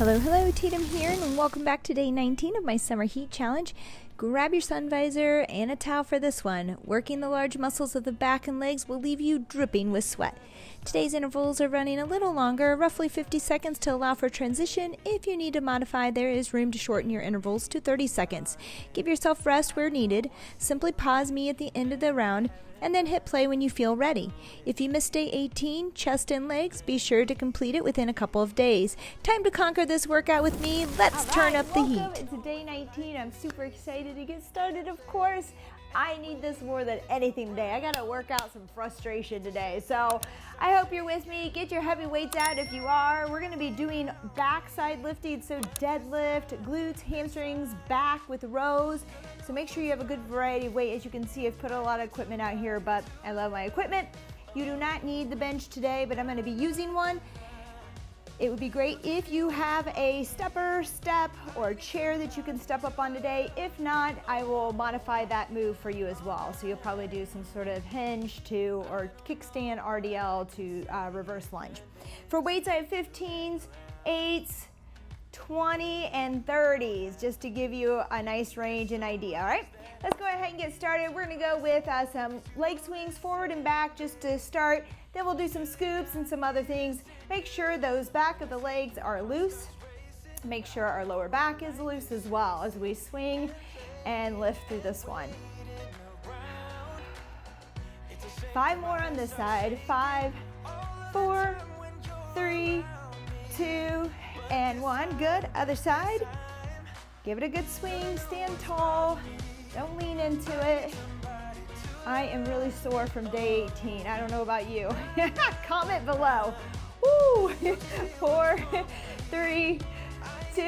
Hello, Tatum here, and welcome back to day 19 of my summer heat challenge. Grab your sun visor and a towel for this one. Working the large muscles of the back and legs will leave you dripping with sweat. Today's intervals are running a little longer, roughly 50 seconds to allow for transition. If you need to modify, there is room to shorten your intervals to 30 seconds. Give yourself rest where needed. Simply pause me at the end of the round and then hit play when you feel ready. If you missed day 18, chest and legs, be sure to complete it within a couple of days. Time to conquer this workout with me. Let's turn up the heat. It's day 19. I'm super excited to get started, of course. I need this more than anything today. I gotta work out some frustration today. So I hope you're with me. Get your heavy weights out if you are. We're gonna be doing backside lifting, so deadlift, glutes, hamstrings, back with rows. So make sure you have a good variety of weight. As you can see, I've put a lot of equipment out here, but I love my equipment. You do not need the bench today, but I'm gonna be using one. It would be great if you have a step, or chair that you can step up on today. If not, I will modify that move for you as well. So you'll probably do some sort of hinge to, or kickstand RDL to reverse lunge. For weights, I have 15s, 8s, 20, and 30s, just to give you a nice range and idea, all right? Let's go ahead and get started. We're gonna go with some leg swings forward and back just to start. Then we'll do some scoops and some other things. Make sure those back of the legs are loose. Make sure our lower back is loose as well as we swing and lift through this one. 5 more on this side. 5, 4, 3, 2, and 1. Good. Other side. Give it a good swing. Stand tall. Don't lean into it. I am really sore from day 18. I don't know about you. Comment below. Woo! 4, 3, 2,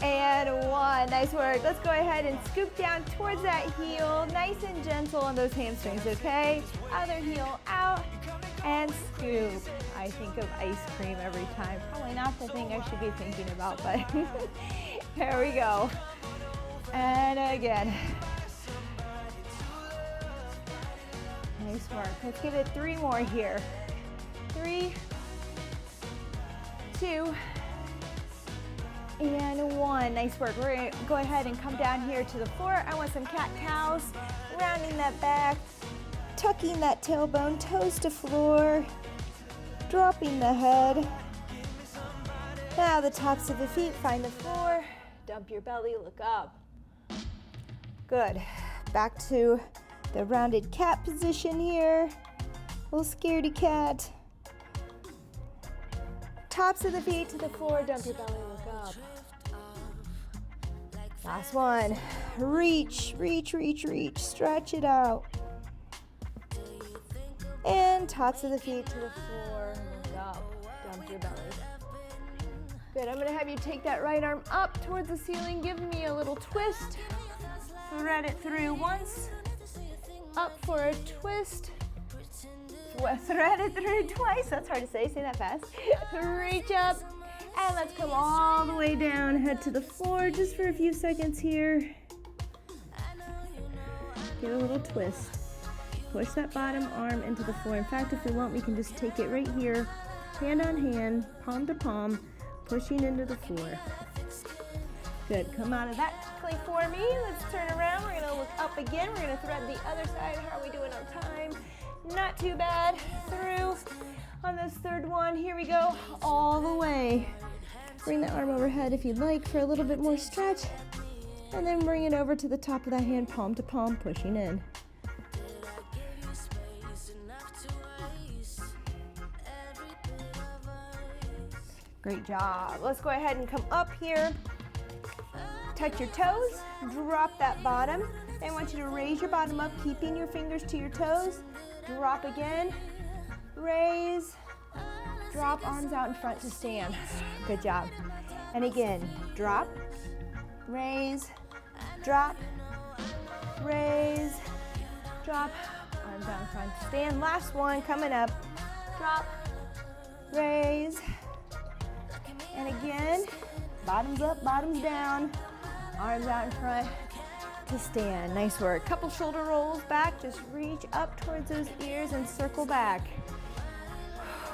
and 1. Nice work. Let's go ahead and scoop down towards that heel. Nice and gentle on those hamstrings, okay? Other heel out and scoop. I think of ice cream every time. Probably not the thing I should be thinking about, but here we go. And again. Nice work. Let's give it 3 more here. 3, 2, and 1. Nice work. We're going to go ahead and come down here to the floor. I want some cat-cows. Rounding that back, tucking that tailbone, toes to floor, dropping the head. Now the tops of the feet find the floor. Dump your belly, look up. Good. Back to the rounded cat position here. Little scaredy cat. Tops of the feet to the floor, dump your belly, look up. Last one. Reach, reach, reach, reach. Stretch it out. And tops of the feet to the floor, look up. Dump your belly. Good, I'm gonna have you take that right arm up towards the ceiling. Give me a little twist. Thread it through once. Up for a twist. Thread it through twice. That's hard to say. Say that fast. Reach up. And let's come all the way down. Head to the floor just for a few seconds here. Get a little twist. Push that bottom arm into the floor. In fact, if we want, we can just take it right here. Hand on hand, palm to palm, pushing into the floor. Good. Come out of that quickly for me. Let's turn around. We're going to look up again. We're going to thread the other side. How are we doing on time? Not too bad. Through on this third one. Here we go. All the way. Bring the arm overhead if you'd like for a little bit more stretch. And then bring it over to the top of that hand, palm to palm, pushing in. Great job. Let's go ahead and come up here. Touch your toes, drop that bottom. I want you to raise your bottom up, keeping your fingers to your toes. Drop again, raise, drop, arms out in front to stand. Good job. And again, drop, raise, drop, raise, drop, arms out in front to stand. Last one, coming up. Drop, raise, and again, bottoms up, bottoms down. Arms out in front to stand. Nice work. Couple shoulder rolls back. Just reach up towards those ears and circle back.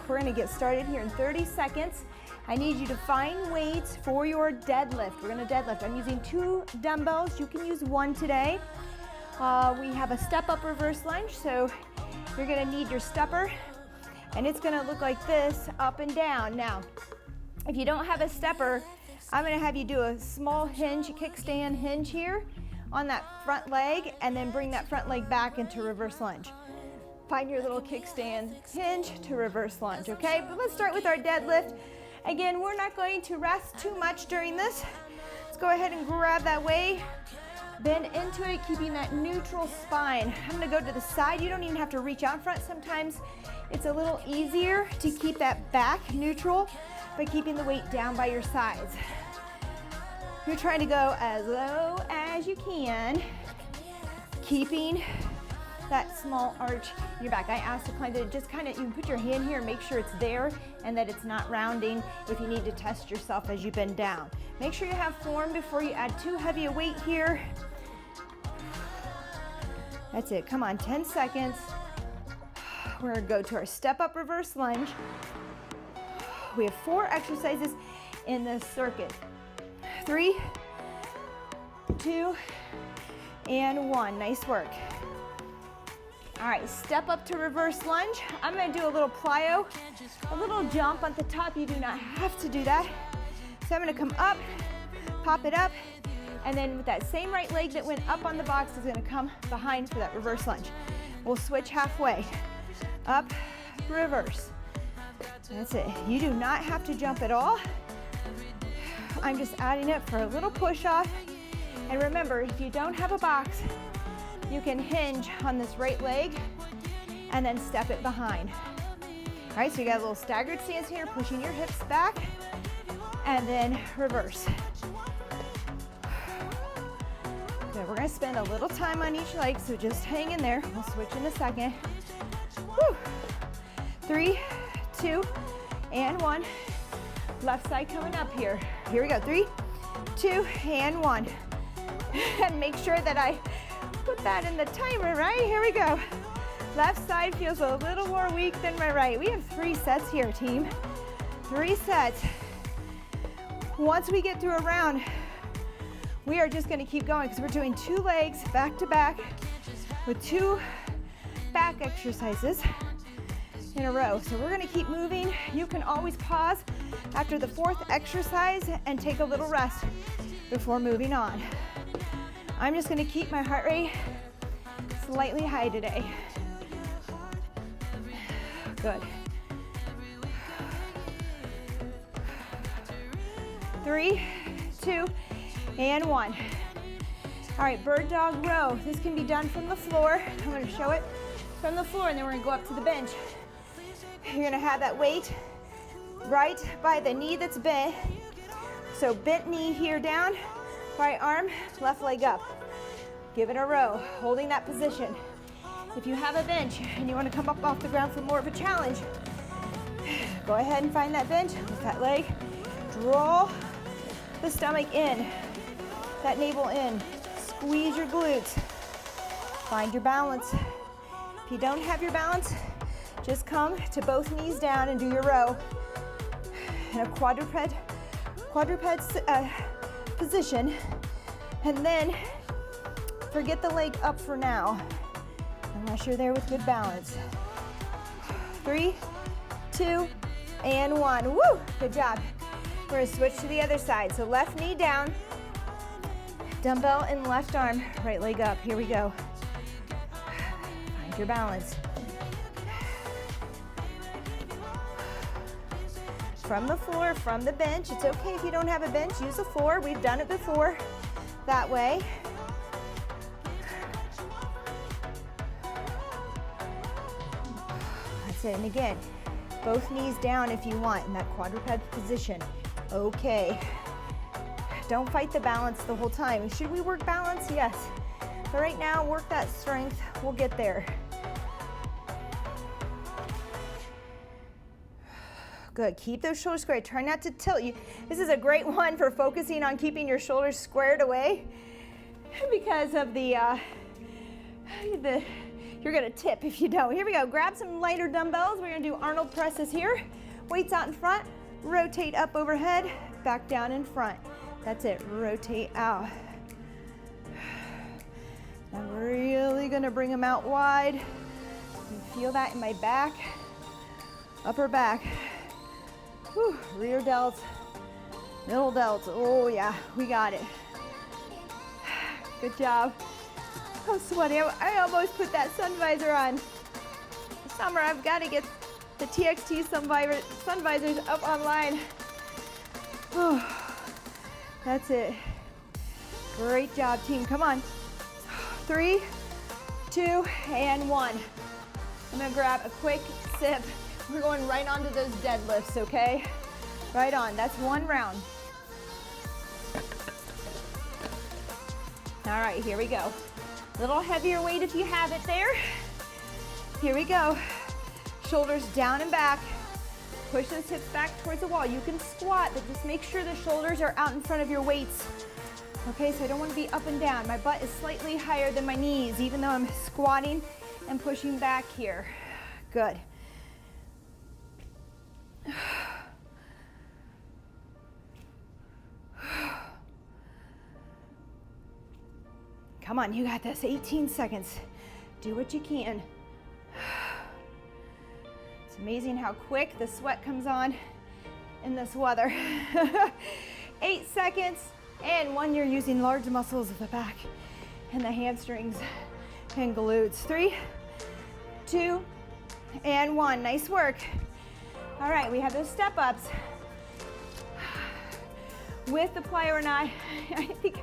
We're going to get started here in 30 seconds. I need you to find weights for your deadlift. We're gonna deadlift. I'm using 2 dumbbells. You can use 1 today. We have a step-up reverse lunge, so you're gonna need your stepper, and it's gonna look like this, up and down. Now, if you don't have a stepper, I'm gonna have you do a small hinge, kickstand hinge here on that front leg, and then bring that front leg back into reverse lunge. Find your little kickstand hinge to reverse lunge, okay? But let's start with our deadlift. Again, we're not going to rest too much during this. Let's go ahead and grab that weight, bend into it, keeping that neutral spine. I'm gonna go to the side. You don't even have to reach out front. Sometimes it's a little easier to keep that back neutral by keeping the weight down by your sides. You're trying to go as low as you can, keeping that small arch in your back. I asked the client that just kind of, you can put your hand here and make sure it's there and that it's not rounding if you need to test yourself as you bend down. Make sure you have form before you add too heavy a weight here. That's it, come on, 10 seconds. We're gonna go to our step up reverse lunge. We have 4 exercises in this circuit. 3, 2, and 1, nice work. All right, step up to reverse lunge. I'm gonna do a little plyo, a little jump at the top. You do not have to do that. So I'm gonna come up, pop it up, and then with that same right leg that went up on the box is gonna come behind for that reverse lunge. We'll switch halfway. Up, reverse. That's it. You do not have to jump at all. I'm just adding it for a little push off. And remember, if you don't have a box, you can hinge on this right leg and then step it behind. All right, so you got a little staggered stance here, pushing your hips back, and then reverse. Good, we're gonna spend a little time on each leg, so just hang in there. We'll switch in a second. Woo. 3, 2, and 1. Left side coming up here. Here we go, 3, 2, and 1. And make sure that I put that in the timer, right? Here we go. Left side feels a little more weak than my right. We have 3 sets here, team. 3 sets. Once we get through a round, we are just gonna keep going because we're doing 2 legs back to back with 2 back exercises in a row. So we're gonna keep moving. You can always pause after the 4th exercise and take a little rest before moving on. I'm just gonna keep my heart rate slightly high today. Good. 3, 2, and 1. All right, bird dog row. This can be done from the floor. I'm gonna show it from the floor, and then we're gonna go up to the bench. You're gonna have that weight right by the knee that's bent. So bent knee here down, right arm, left leg up. Give it a row, holding that position. If you have a bench and you want to come up off the ground for more of a challenge, go ahead and find that bench, lift that leg, draw the stomach in, that navel in, squeeze your glutes, find your balance. If you don't have your balance, just come to both knees down and do your row in a quadruped position, and then forget the leg up for now, unless you're there with good balance. 3, 2, and 1. Woo, good job. We're gonna switch to the other side. So left knee down, dumbbell in left arm, right leg up. Here we go. Find your balance. From the floor, from the bench. It's okay if you don't have a bench, use the floor. We've done it before that way. That's it, and again, both knees down if you want in that quadruped position. Okay. Don't fight the balance the whole time. Should we work balance? Yes. But right now, work that strength. We'll get there. Good, keep those shoulders squared. Try not to tilt you. This is a great one for focusing on keeping your shoulders squared away because of you're gonna tip if you don't. Here we go, grab some lighter dumbbells. We're gonna do Arnold presses here. Weights out in front, rotate up overhead, back down in front. That's it, rotate out. I'm really gonna bring them out wide. You feel that in my back, upper back. Whew, rear delts, middle delts. Oh yeah, we got it. Good job. I'm sweaty. I almost put that sun visor on. Summer, I've got to get the TXT sun visors up online. Oh, that's it. Great job, team. Come on. 3, 2, and 1. I'm gonna grab a quick sip. We're going right onto those deadlifts, okay? Right on. That's one round. All right, here we go. A little heavier weight if you have it there. Here we go. Shoulders down and back. Push those hips back towards the wall. You can squat, but just make sure the shoulders are out in front of your weights. Okay, so I don't want to be up and down. My butt is slightly higher than my knees, even though I'm squatting and pushing back here. Good. Come on, you got this. 18 seconds. Do what you can. It's amazing how quick the sweat comes on in this weather. 8 seconds, and 1, you're using large muscles of the back and the hamstrings and glutes. 3, 2, and 1. Nice work. All right, we have those step ups. With the plyo or not, I think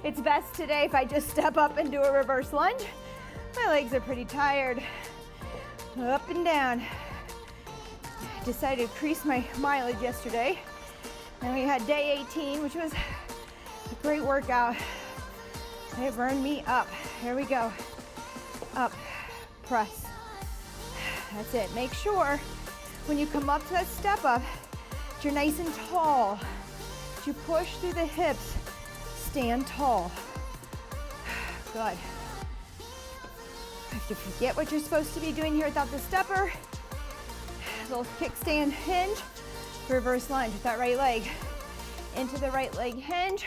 it's best today if I just step up and do a reverse lunge. My legs are pretty tired. Up and down. Decided to increase my mileage yesterday. And we had day 18, which was a great workout. It burned me up. Here we go. Up, press. That's it. Make sure when you come up to that step up, that you're nice and tall. That you push through the hips. Stand tall. Good. I have to forget what you're supposed to be doing here without the stepper. Little kickstand hinge, reverse lunge with that right leg. Into the right leg hinge,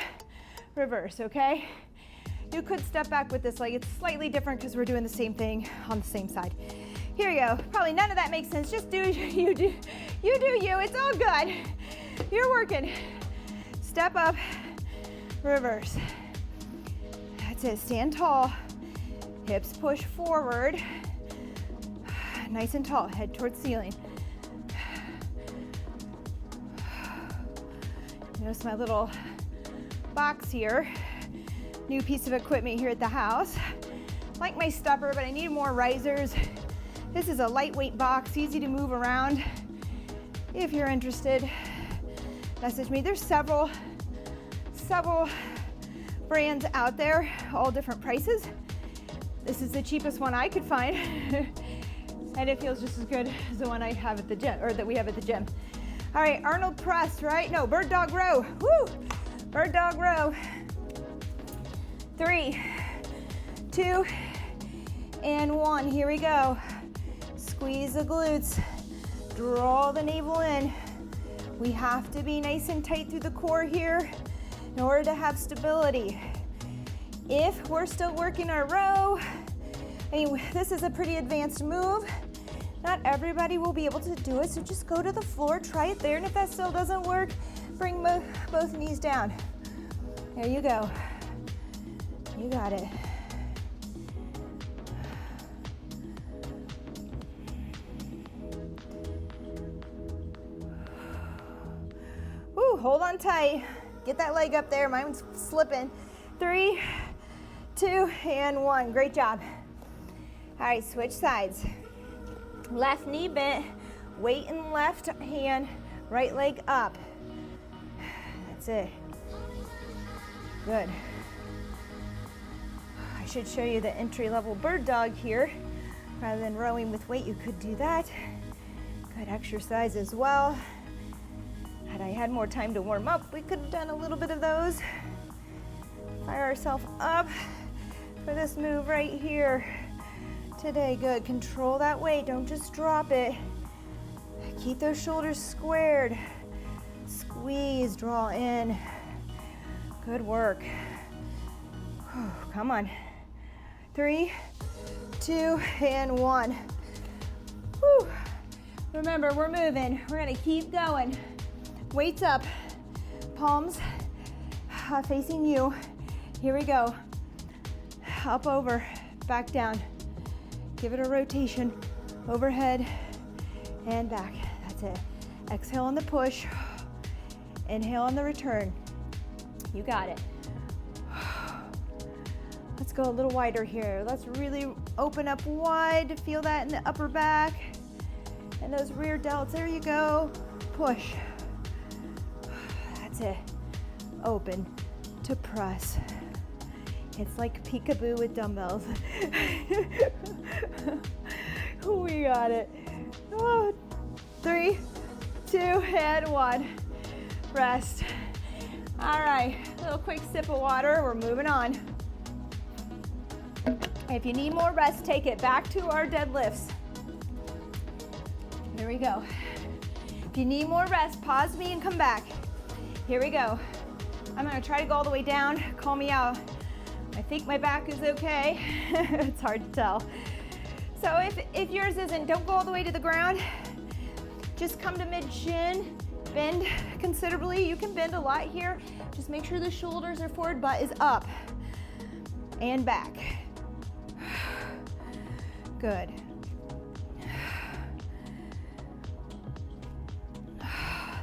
reverse, okay? You could step back with this leg. It's slightly different because we're doing the same thing on the same side. Here you go. Probably none of that makes sense. Just do you. It's all good. You're working. Step up, reverse. That's it. Stand tall. Hips push forward. Nice and tall. Head towards ceiling. Notice my little box here. New piece of equipment here at the house. Like my stepper, but I need more risers. This is a lightweight box, easy to move around. If you're interested, message me. There's several brands out there, all different prices. This is the cheapest one I could find. And it feels just as good as the one I have at the gym, or that we have at the gym. All right, Arnold press, right? No, bird dog row. Woo! Bird dog row. 3, 2, and 1. Here we go. Squeeze the glutes. Draw the navel in. We have to be nice and tight through the core here in order to have stability. If we're still working our row, I mean, this is a pretty advanced move. Not everybody will be able to do it, so just go to the floor, try it there, and if that still doesn't work, bring both knees down. There you go. You got it. Woo, hold on tight. Get that leg up there. Mine's slipping. 3, 2, and 1. Great job. All right, switch sides. Left knee bent, weight in left hand, right leg up. That's it. Good. I should show you the entry-level bird dog here. Rather than rowing with weight, you could do that. Good exercise as well. Had I had more time to warm up, we could have done a little bit of those. Fire ourselves up for this move right here. Today, good. Control that weight, don't just drop it. Keep those shoulders squared. squeeze, draw in. Good work. Come on. 3, 2, and 1. Whew. Remember, we're moving. We're gonna keep going. Weights up, palms facing you. Here we go. Up, over, back down. Give it a rotation. Overhead and back. That's it. Exhale on the push. Inhale on the return. You got it. Let's go a little wider here. Let's really open up wide to feel that in the upper back and those rear delts. There you go. Push. That's it. Open to press. It's like peekaboo with dumbbells. We got it. 3, 2, and 1. Rest. All right, a little quick sip of water. We're moving on. If you need more rest, take it back to our deadlifts. Here we go. If you need more rest, pause me and come back. Here we go. I'm gonna try to go all the way down. Call me out. I think my back is okay. It's hard to tell. So if yours isn't, don't go all the way to the ground. Just come to mid-shin, bend considerably. You can bend a lot here. Just make sure the shoulders are forward, butt is up and back. Good.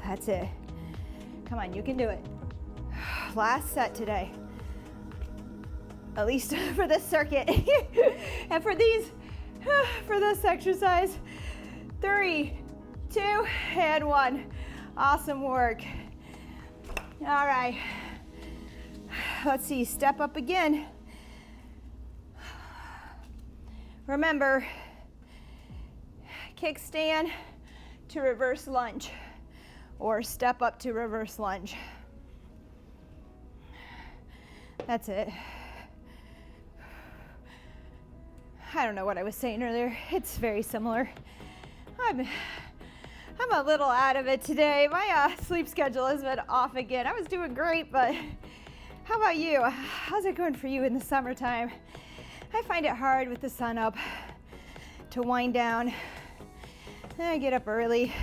That's it. Come on, you can do it. Last set today. At least for this circuit. And for this exercise. 3, 2, and 1. Awesome work. All right. Let's see, step up again. Remember, kickstand to reverse lunge or step up to reverse lunge. That's it. I don't know what I was saying earlier. It's very similar. I'm a little out of it today. My sleep schedule has been off again. I was doing great, but how about you? How's it going for you in the summertime? I find it hard with the sun up to wind down. I get up early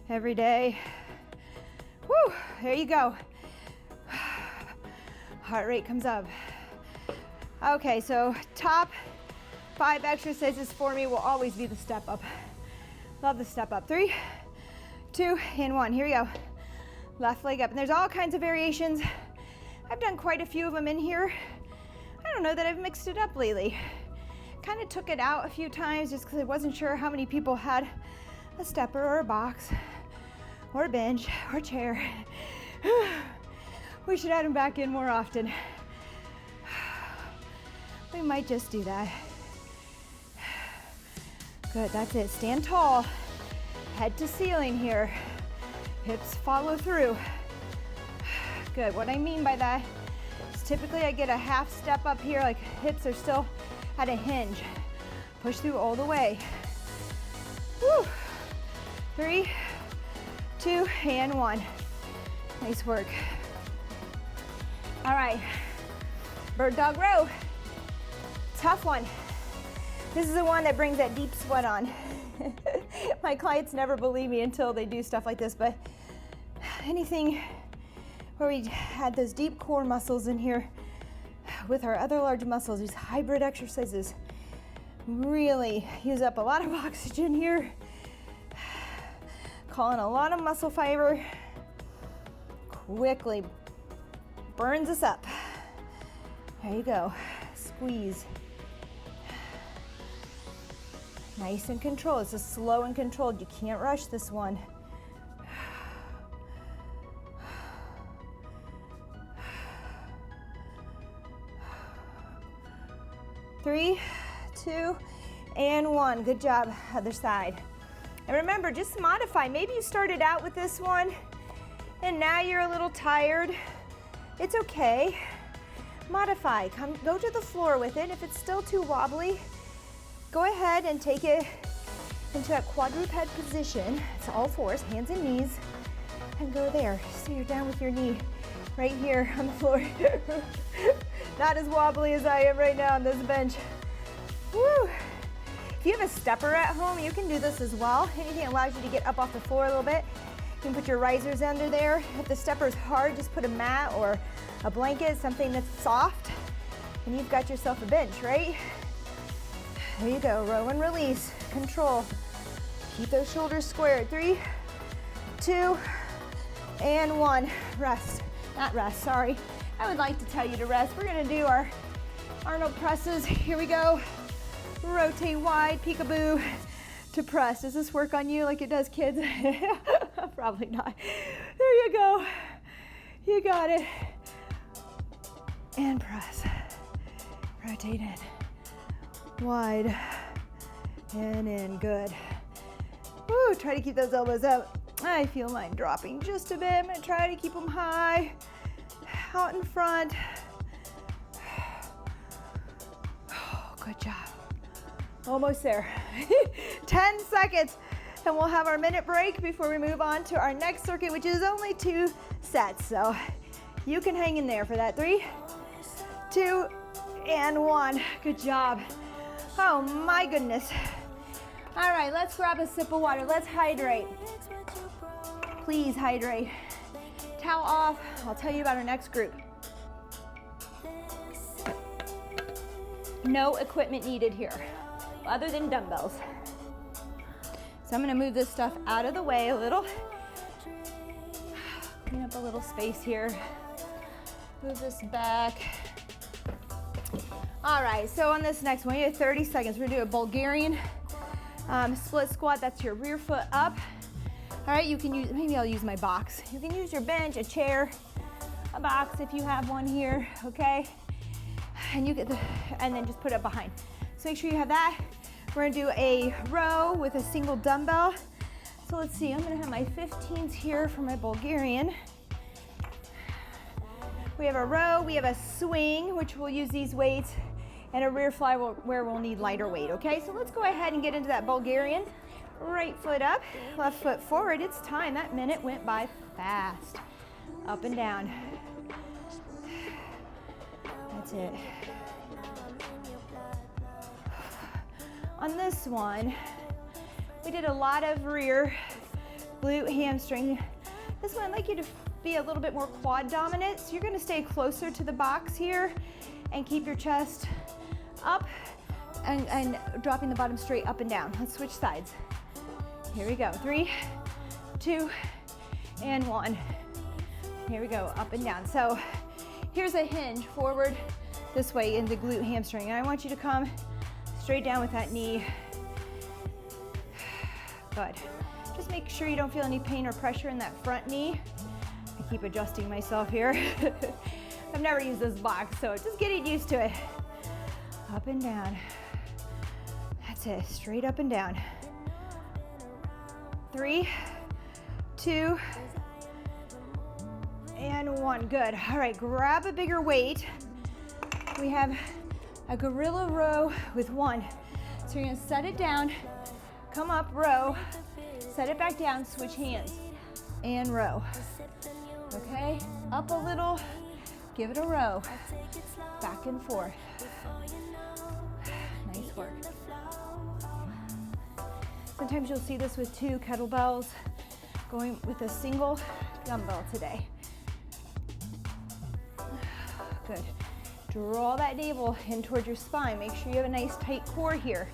every day. Whew, there you go. Heart rate comes up. Okay, so top 5 exercises for me will always be the step up. Love the step up. 3, 2, and 1. Here we go. Left leg up. And there's all kinds of variations. I've done quite a few of them in here. I don't know that I've mixed it up lately. Kind of took it out a few times just because I wasn't sure how many people had a stepper or a box or a bench or a chair. We should add them back in more often. We might just do that. Good, that's it. Stand tall, head to ceiling here. Hips follow through. Good, what I mean by that is typically I get a half step up here, like hips are still at a hinge. Push through all the way. Woo. 3, 2, and 1. Nice work. All right, bird dog row. Tough one. This is the one that brings that deep sweat on. My clients never believe me until they do stuff like this, but anything where we had those deep core muscles in here with our other large muscles, these hybrid exercises really use up a lot of oxygen here, calling a lot of muscle fiber, quickly burns us up. There you go, squeeze. Nice and controlled. It's a slow and controlled. You can't rush this one. 3, 2, and 1. Good job. Other side. And remember, just modify. Maybe you started out with this one and now you're a little tired. It's okay. Modify. Go to the floor with it. If it's still too wobbly, go ahead and take it into that quadruped position. It's all fours, hands and knees. and go there. So you're down with your knee right here on the floor. Not as wobbly as I am right now on this bench. Woo! If you have a stepper at home, you can do this as well. Anything that allows you to get up off the floor a little bit. You can put your risers under there. If the stepper is hard, just put a mat or a blanket, something that's soft, and you've got yourself a bench, right? There you go, row and release, control. Keep those shoulders squared. 3, 2, and 1. Rest, not rest, sorry. I would like to tell you to rest. We're gonna do our Arnold presses. Here we go. Rotate wide, peekaboo to press. Does this work on you like it does kids? Probably not. There you go. You got it. And press. Rotate in. Wide and in. Good. Woo, try to keep those elbows up. I feel mine dropping just a bit. I'm gonna try to keep them high, out in front. Good job. Almost there. 10 seconds, and we'll have our minute break before we move on to our next circuit, which is only 2 sets. So you can hang in there for that. 3, 2, and 1. Good job. Oh my goodness. All right, let's grab a sip of water. Let's hydrate. Please hydrate. Towel off. I'll tell you about our next group. No equipment needed here, other than dumbbells. So I'm gonna move this stuff out of the way a little. Clean up a little space here. Move this back. All right, so on this next one, you have 30 seconds. We're gonna do a Bulgarian split squat. That's your rear foot up. All right, you can use, maybe I'll use my box. You can use your bench, a chair, a box if you have one here, okay? And you get the, and then just put it behind. So make sure you have that. We're gonna do a row with a single dumbbell. So let's see, I'm gonna have my 15s here for my Bulgarian. We have a row, we have a swing, which we'll use these weights, and a rear fly where we'll need lighter weight, okay? So let's go ahead and get into that Bulgarian. Right foot up, left foot forward. It's time. That minute went by fast. Up and down. That's it. On this one, we did a lot of rear, glute, hamstring. This one, I'd like you to be a little bit more quad dominant. So you're gonna stay closer to the box here and keep your chest up and dropping the bottom straight up and down. Let's switch sides. Here we go. 3, 2, and 1. Here we go, up and down. So here's a hinge, forward this way in the glute hamstring. And I want you to come straight down with that knee. Good. Just make sure you don't feel any pain or pressure in that front knee. I keep adjusting myself here. I've never used this box, so just getting used to it. Up and down. That's it, straight up and down. 3, 2, and 1. Good. All right, grab a bigger weight. We have a gorilla row with 1. So you're gonna set it down, come up, row, set it back down, switch hands, and row. Okay, up a little, give it a row, back and forth. Nice work. Sometimes you'll see this with 2 kettlebells, going with a single dumbbell today. Good. Draw that navel in towards your spine. Make sure you have a nice tight core here.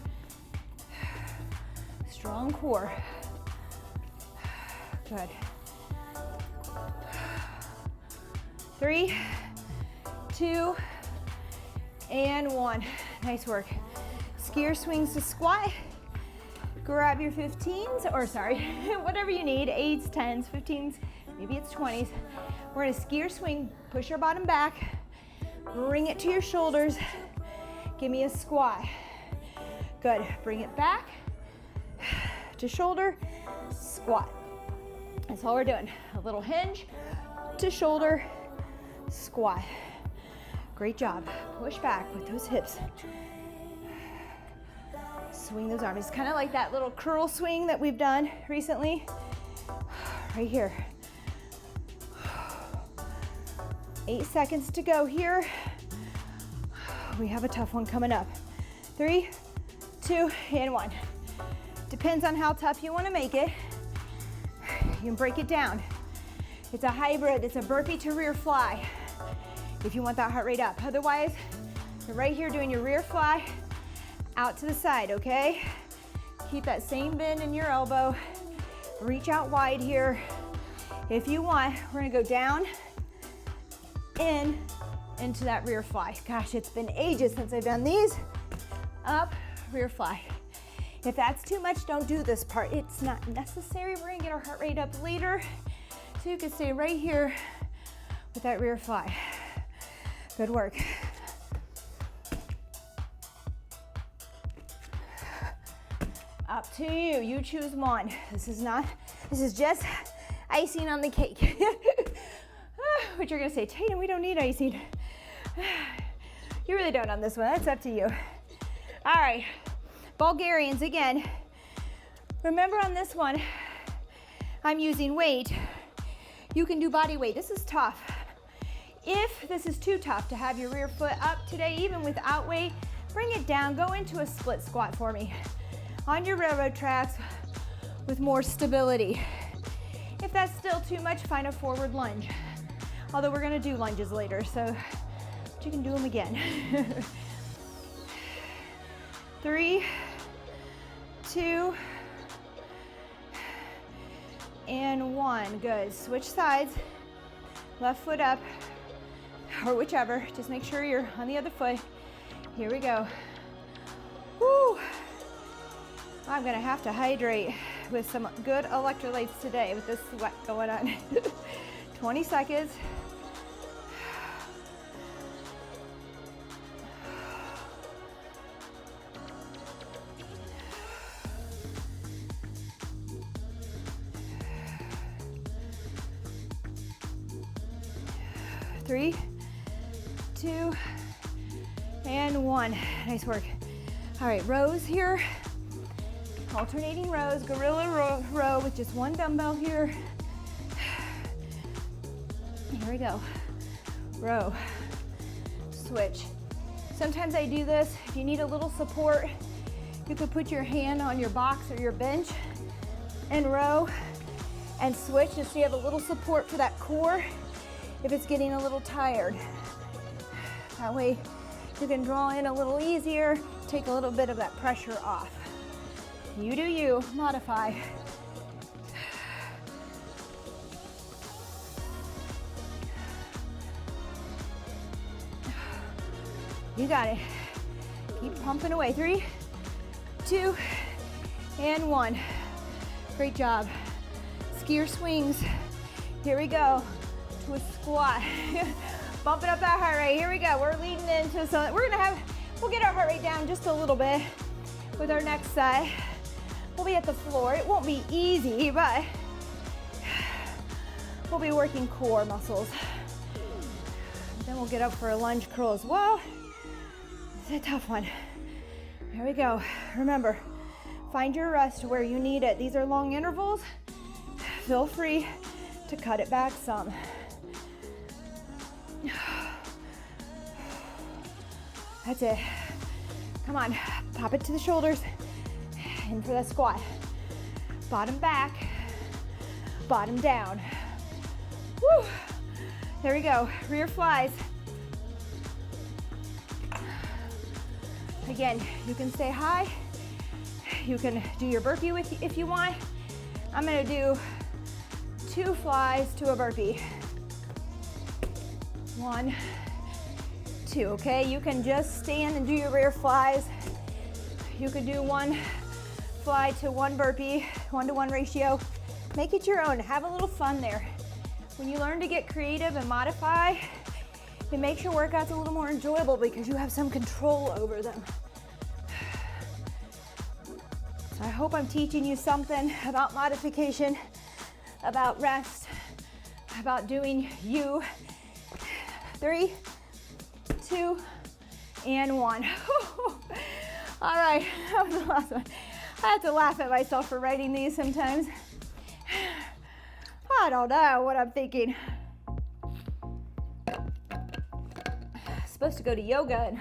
Strong core. Good. 3, 2, and 1. Nice work. Skier swings to squat. Grab your 15s, or sorry, whatever you need, 8s, 10s, 15s, maybe it's 20s. We're gonna skier swing, push your bottom back, bring it to your shoulders, give me a squat. Good, bring it back to shoulder, squat. That's all we're doing. A little hinge to shoulder, squat. Great job. Push back with those hips. Swing those arms. It's kind of like that little curl swing that we've done recently. Right here. 8 seconds to go here. We have a tough one coming up. 3, 2, and 1. Depends on how tough you want to make it. You can break it down. It's a hybrid. It's a burpee to rear fly if you want that heart rate up. Otherwise, you're right here doing your rear fly out to the side, okay? Keep that same bend in your elbow. Reach out wide here. If you want, we're gonna go down, into that rear fly. Gosh, it's been ages since I've done these. Up, rear fly. If that's too much, don't do this part. It's not necessary. We're gonna get our heart rate up later. So you can stay right here with that rear fly. Good work. Up to you. You choose one. This is just icing on the cake. But you're gonna say, Tatum, we don't need icing. You really don't on this one. That's up to you. All right, Bulgarians again. Remember on this one, I'm using weight. You can do body weight. This is tough. If this is too tough to have your rear foot up today, even without weight, bring it down. Go into a split squat for me on your railroad tracks with more stability. If that's still too much, find a forward lunge. Although we're gonna do lunges later, so you can do them again. 3, 2, and 1. Good. Switch sides. Left foot up, or whichever. Just make sure you're on the other foot. Here we go. Woo! I'm gonna have to hydrate with some good electrolytes today with this sweat going on. 20 seconds. Three, 2, and 1. Nice work. All right, rows here. Alternating rows, gorilla row with just one dumbbell here. Here we go. Row, switch. Sometimes I do this. If you need a little support, you could put your hand on your box or your bench and row and switch just so you have a little support for that core if it's getting a little tired. That way you can draw in a little easier, take a little bit of that pressure off. You do you, modify. You got it. Keep pumping away. 3, 2, and 1. Great job. Skier swings. Here we go. To a squat. Bumping up that heart rate. Here we go. We're leading into some. We'll get our heart rate down just a little bit with our next set. We'll be at the floor. It won't be easy, but we'll be working core muscles. Then we'll get up for a lunge curl as well. It's a tough one. Here we go. Remember, find your rest where you need it. These are long intervals. Feel free to cut it back some. That's it. Come on, pop it to the shoulders. In for that squat. Bottom back, bottom down. Woo! There we go, rear flies. Again, you can stay high. You can do your burpee if you want. I'm gonna do 2 flies to a burpee. 1, 2, okay? You can just stand and do your rear flies. You could do 1 fly to 1 burpee, 1-to-1 ratio. Make it your own, have a little fun there. When you learn to get creative and modify, it makes your workouts a little more enjoyable because you have some control over them. So I hope I'm teaching you something about modification, about rest, about doing you. 3, 2, and 1. All right, that was the last one. I have to laugh at myself for writing these sometimes. I don't know what I'm thinking. supposed to go to yoga and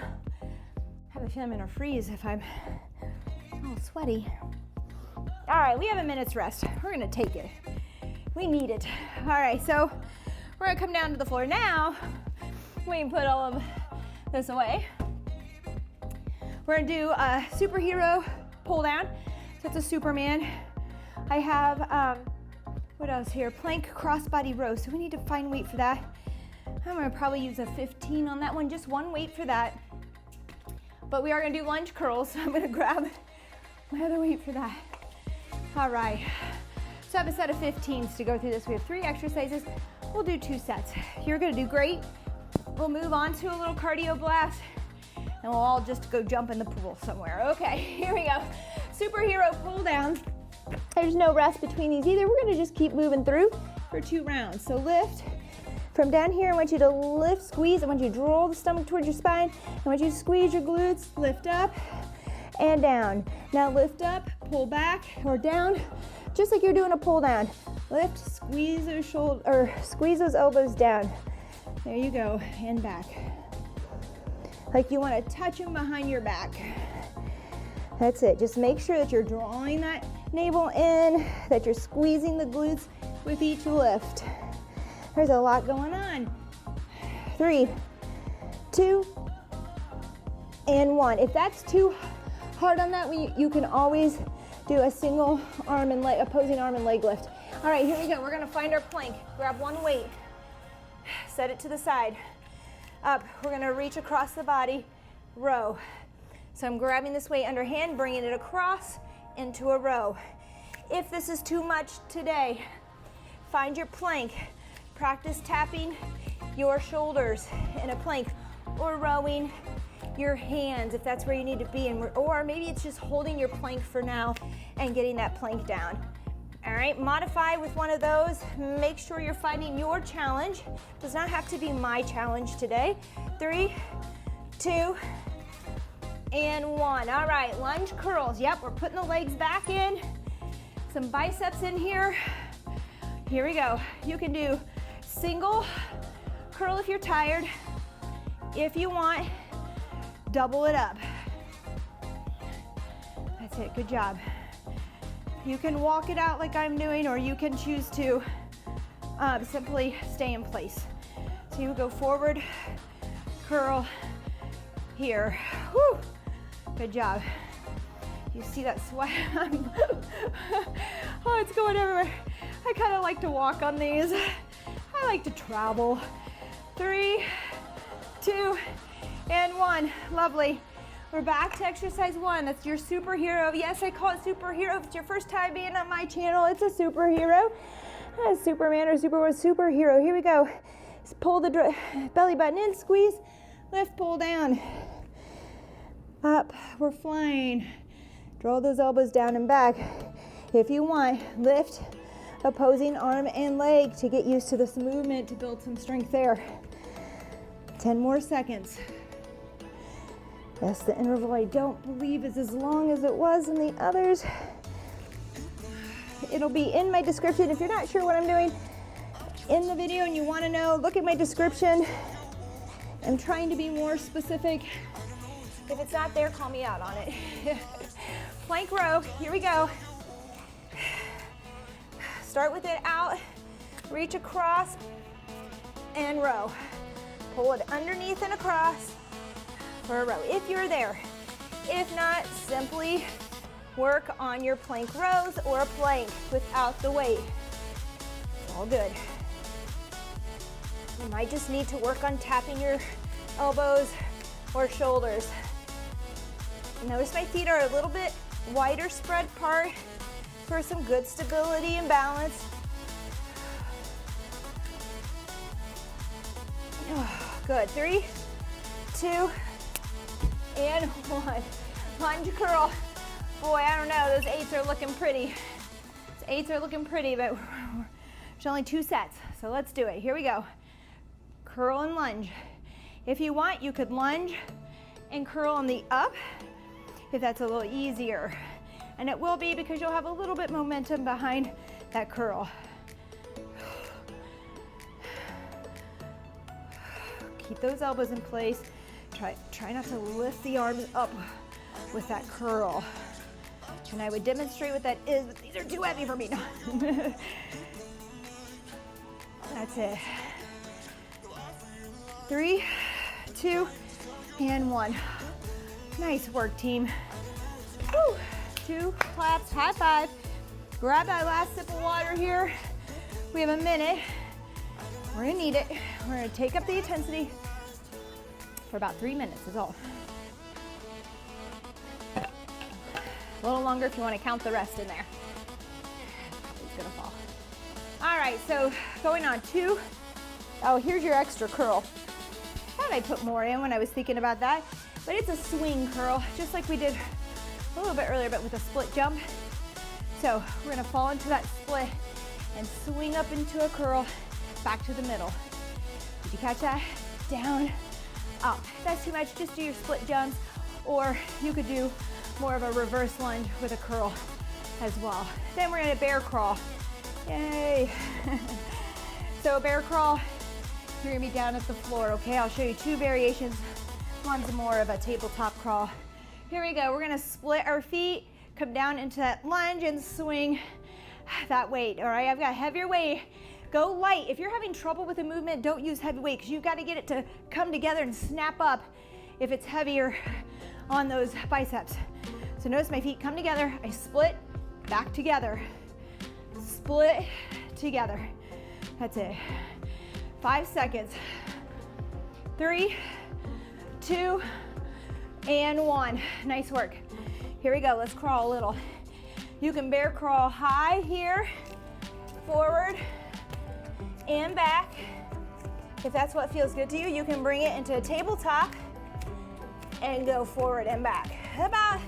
have a feeling I'm gonna freeze if I'm all sweaty. All right, we have a minute's rest. We're gonna take it. We need it. All right, so we're gonna come down to the floor now. We can put all of this away. We're gonna do a superhero pull down. So it's a Superman. I have, what else here? Plank crossbody row. So we need to find weight for that. I'm gonna probably use a 15 on that one, just one weight for that. But we are gonna do lunge curls, so I'm gonna grab my other weight for that. All right, so I have a set of 15s to go through this. We have 3 exercises. We'll do 2 sets. You're gonna do great. We'll move on to a little cardio blast, and we'll all just go jump in the pool somewhere. Okay, here we go. Superhero pull down. There's no rest between these either. We're gonna just keep moving through for 2 rounds. So lift. From down here, I want you to lift, squeeze. I want you to draw the stomach towards your spine. I want you to squeeze your glutes, lift up and down. Now lift up, pull back or down, just like you're doing a pull down. Lift, squeeze those shoulders, or squeeze those elbows down. There you go, and back. Like you want to touch them behind your back. That's it. Just make sure that you're drawing that navel in, that you're squeezing the glutes with each lift. There's a lot going on. 3, 2, and 1. If that's too hard on that, you can always do a single arm and leg, opposing arm and leg lift. All right, here we go. We're gonna find our plank. Grab one weight, set it to the side. Up, we're gonna reach across the body, row. So I'm grabbing this weight underhand, bringing it across into a row. If this is too much today, find your plank. Practice tapping your shoulders in a plank or rowing your hands if that's where you need to be, or maybe it's just holding your plank for now and getting that plank down. All right, modify with one of those. Make sure you're finding your challenge. Does not have to be my challenge today. 3, 2, and 1. All right, lunge curls. Yep, we're putting the legs back in. Some biceps in here. Here we go. You can do single curl if you're tired. If you want, double it up. That's it, good job. You can walk it out like I'm doing, or you can choose to simply stay in place. So you go forward, curl here. Whew. Good job. You see that sweat? Oh, it's going everywhere. I kind of like to walk on these. I like to travel. 3, 2, and 1. Lovely. We're back to exercise 1. That's your superhero. Yes, I call it superhero. If it's your first time being on my channel, it's a superhero. Superman or superhero. Here we go. Just pull the belly button in, squeeze, lift, pull down. Up, we're flying. Draw those elbows down and back. If you want, lift, opposing arm and leg to get used to this movement, to build some strength there. 10 more seconds. Yes, the interval I don't believe is as long as it was in the others. It'll be in my description. If you're not sure what I'm doing in the video and you want to know, look at my description. I'm trying to be more specific. If it's not there, call me out on it. Plank row, here we go. Start with it out, reach across, and row. Pull it underneath and across for a row, if you're there. If not, simply work on your plank rows or a plank without the weight. All good. You might just need to work on tapping your elbows or shoulders. Notice my feet are a little bit wider spread apart for some good stability and balance. Good. 3, 2, and 1. Lunge curl. Boy, I don't know. Those 8s are looking pretty. Those 8s are looking pretty, but there's only 2 sets. So let's do it. Here we go. Curl and lunge. If you want, you could lunge and curl on the up, if that's a little easier. And it will be, because you'll have a little bit momentum behind that curl. Keep those elbows in place. Try not to lift the arms up with that curl. And I would demonstrate what that is, but these are too heavy for me. That's it. 3, 2, and 1. Nice work, team. Woo. 2 claps, high five. Grab that last sip of water here. We have a minute. We're gonna need it. We're gonna take up the intensity for about 3 minutes is all. A little longer if you want to count the rest in there. It's gonna fall. All right, so going on 2. Oh, here's your extra curl. Thought I put more in when I was thinking about that, but it's a swing curl, just like we did a little bit earlier, but with a split jump. So we're gonna fall into that split and swing up into a curl, back to the middle. Did you catch that? Down, up. If that's too much, just do your split jumps, or you could do more of a reverse lunge with a curl as well. Then we're gonna bear crawl. Yay. So a bear crawl, you're gonna be down at the floor, okay? I'll show you 2 variations. One's more of a tabletop crawl. Here we go, we're gonna split our feet, come down into that lunge and swing that weight, all right? I've got heavier weight. Go light. If you're having trouble with the movement, don't use heavy weight because you've got to get it to come together and snap up if it's heavier on those biceps. So notice my feet come together, I split, back together, split, together. That's it. 5 seconds. 3, 2, and 1. Nice work. Here we go, let's crawl a little. You can bear crawl high here, forward, and back. If that's what feels good to you, you can bring it into a tabletop and go forward and back. About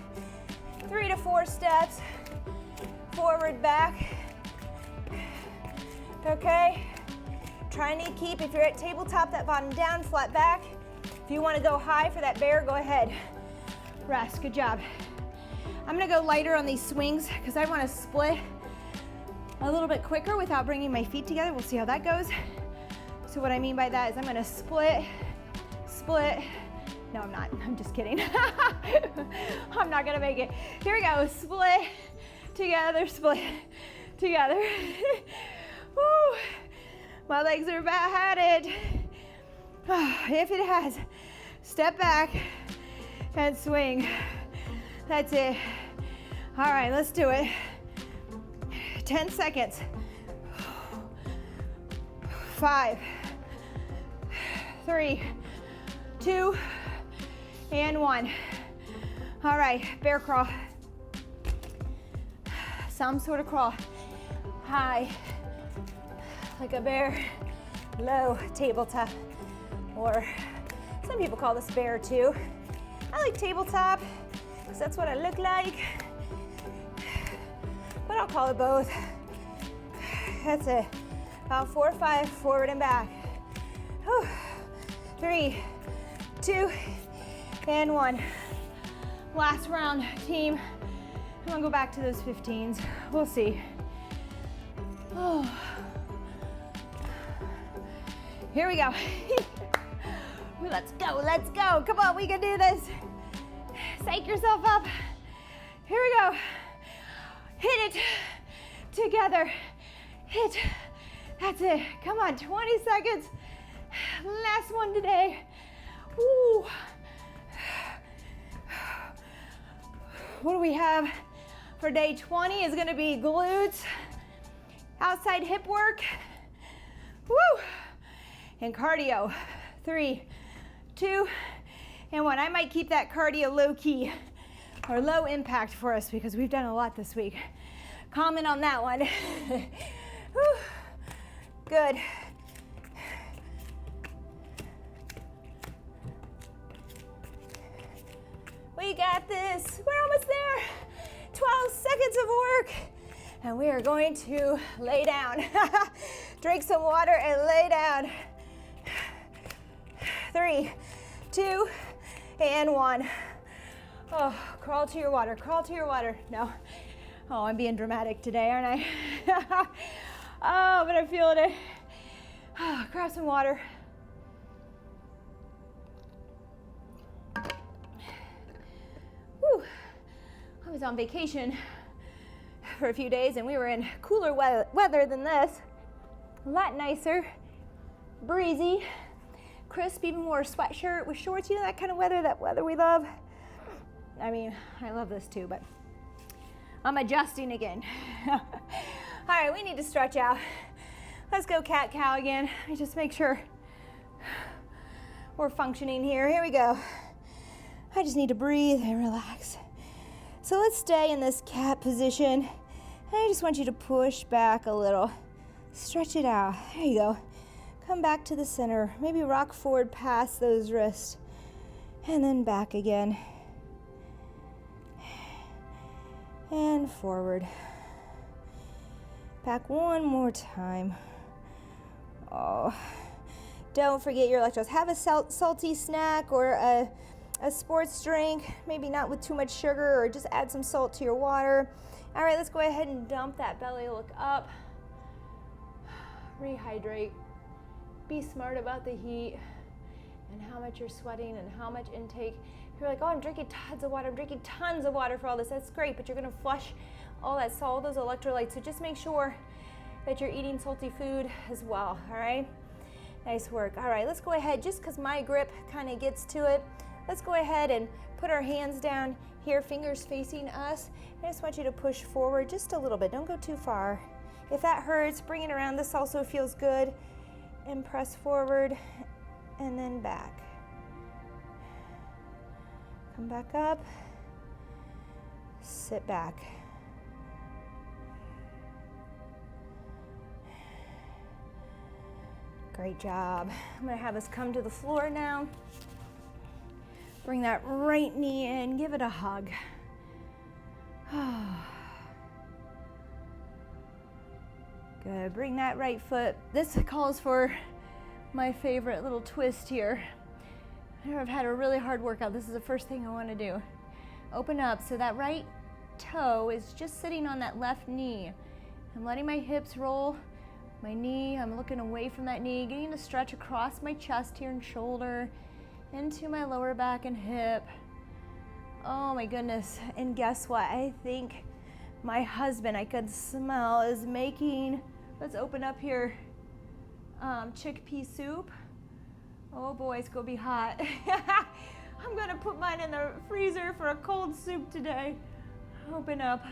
3 to 4 steps, forward, back. Okay, trying to keep, if you're at tabletop, that bottom down, flat back. If you want to go high for that bear, go ahead. Rest, good job. I'm gonna go lighter on these swings because I want to split a little bit quicker without bringing my feet together. We'll see how that goes. So what I mean by that is I'm gonna split. No, I'm not, I'm just kidding. I'm not gonna make it. Here we go, split, together, split, together. Woo. My legs are about had it. If it has, step back and swing. That's it. All right, let's do it. 10 seconds. 5, 3, 2, and 1. All right, bear crawl. Some sort of crawl. High, like a bear. Low, tabletop. Or some people call this bear too. I like tabletop because that's what I look like. But I'll call it both. That's it. About 4 or 5, forward and back. Whew. 3, 2, and 1. Last round, team. I'm gonna go back to those 15s. We'll see. Oh. Here we go. Let's go, let's go. Come on, we can do this. Psych yourself up. Here we go. Hit it together. Hit. That's it. Come on, 20 seconds. Last one today. Woo. What do we have for day 20 is gonna be glutes, outside hip work, woo, and cardio. 3, 2, and 1. I might keep that cardio low key or low impact for us because we've done a lot this week. Comment on that one. Whew. Good. We got this. We're almost there. 12 seconds of work. And we are going to lay down. Drink some water and lay down. 3, 2, and 1. Oh, crawl to your water, crawl to your water. No. Oh, I'm being dramatic today, aren't I? Oh, but I'm feeling it. Oh, grab some water. was on vacation for a few days and we were in cooler weather than this. A lot nicer, breezy, crisp, even wore a sweatshirt with shorts, you know, that kind of weather, that weather we love. I mean, I love this too, but I'm adjusting again. All right, we need to stretch out. Let's go cat-cow again. Let me just make sure we're functioning here. Here we go. I just need to breathe and relax. So let's stay in this cat position. And I just want you to push back a little. Stretch it out. There you go. Come back to the center. Maybe rock forward past those wrists. And then back again. And forward. Back one more time. Oh. Don't forget your electrolytes. Have a salty snack or a sports drink, maybe not with too much sugar, or just add some salt to your water. All right, let's go ahead and dump that belly look up. Rehydrate. Be smart about the heat and how much you're sweating and how much intake. You're like, oh, I'm drinking tons of water. I'm drinking tons of water for all this. That's great, but you're gonna flush all that salt, those electrolytes. So just make sure that you're eating salty food as well, all right? Nice work. All right, let's go ahead, just because my grip kind of gets to it, let's go ahead and put our hands down here, fingers facing us. I just want you to push forward just a little bit. Don't go too far. If that hurts, bring it around. This also feels good. And press forward and then back. Come back up. Sit back. Great job. I'm gonna have us come to the floor now. Bring that right knee in, give it a hug. Good, bring that right foot. This calls for my favorite little twist here. I've had a really hard workout. This is the first thing I wanna do. Open up, so that right toe is just sitting on that left knee. I'm letting my hips roll. My knee, I'm looking away from that knee, getting to stretch across my chest here and shoulder, into my lower back and hip. Oh my goodness, and guess what? I think my husband, I could smell, is making, let's open up here, chickpea soup. Oh boy, it's gonna be hot. I'm gonna put mine in the freezer for a cold soup today. Open up.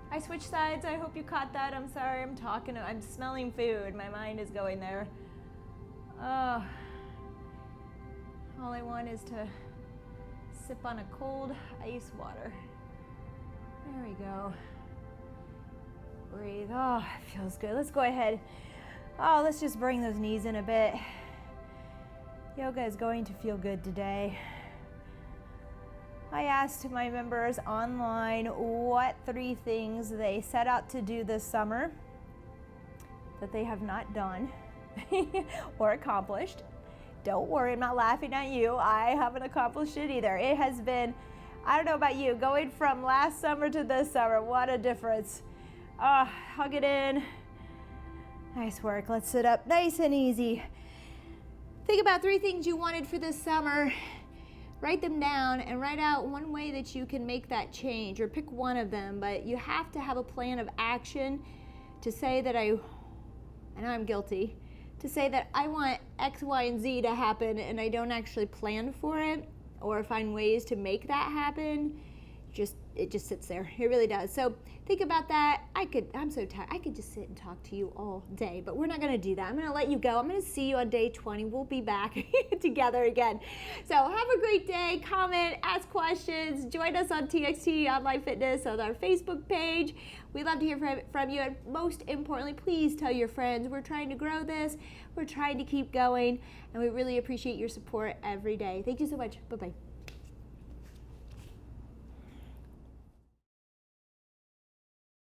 I switched sides. I hope you caught that. I'm sorry, I'm smelling food. My mind is going there. Oh, all I want is to sip on a cold ice water. There we go. Breathe. Oh, it feels good. Let's go ahead. Oh, let's just bring those knees in a bit. Yoga is going to feel good today. I asked my members online what 3 things they set out to do this summer that they have not done or accomplished. Don't worry, I'm not laughing at you. I haven't accomplished it either. It has been, I don't know about you, going from last summer to this summer, what a difference. Hug it in. Nice work. Let's sit up nice and easy. Think about 3 things you wanted for this summer. Write them down and write out one way that you can make that change, or pick one of them, but you have to have a plan of action to say that I know I'm guilty, to say that I want X, Y, and Z to happen and I don't actually plan for it or find ways to make that happen. It just sits there. It really does. So think about that. I'm so tired. I could just sit and talk to you all day, but we're not gonna do that. I'm gonna let you go. I'm gonna see you on day 20. We'll be back together again. So have a great day. Comment, ask questions. Join us on TXT Online Fitness on our Facebook page. We love to hear from you. And most importantly, please tell your friends. We're trying to grow this. We're trying to keep going. And we really appreciate your support every day. Thank you so much. Bye-bye.